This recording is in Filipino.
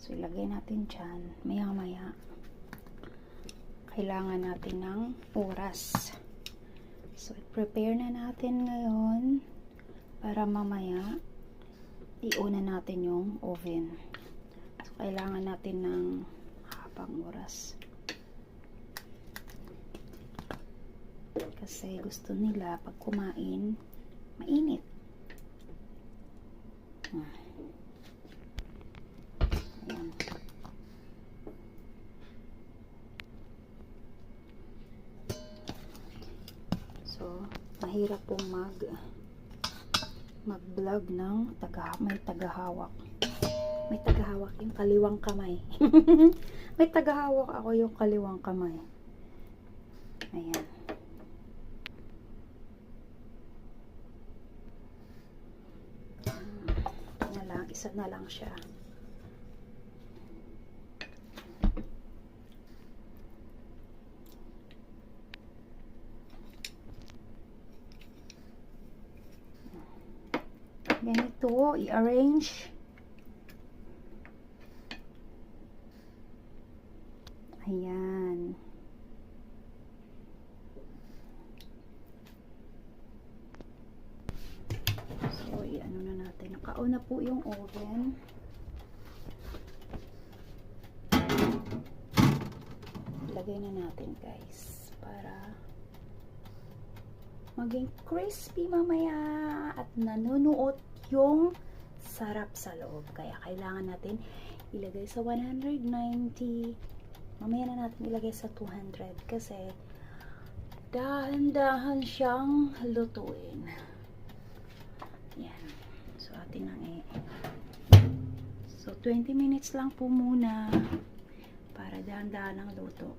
So, ilagay natin dyan. Maya-maya, kailangan natin ng oras. So, prepare na natin ngayon para mamaya iuna natin yung oven. So, kailangan natin ng habang oras. Kasi gusto nila pag kumain, mainit. Ayan. So, mahirap pong mag-vlog ng may tagahawak. May tagahawak yung kaliwang kamay. May tagahawak ako yung kaliwang kamay. Ayan. Isa na lang siya. Ganito, i-arrange. Ayan. So, i-ano na natin. Nakauna po yung oven. Ilagay na natin, guys, para maging crispy mamaya at nanunuot yung sarap sa loob. Kaya kailangan natin ilagay sa 190. Mamaya na natin ilagay sa 200 kasi dahan-dahan siyang lutuin. Yan. So, atin ang So, 20 minutes lang po muna para dahan-dahan ang luto.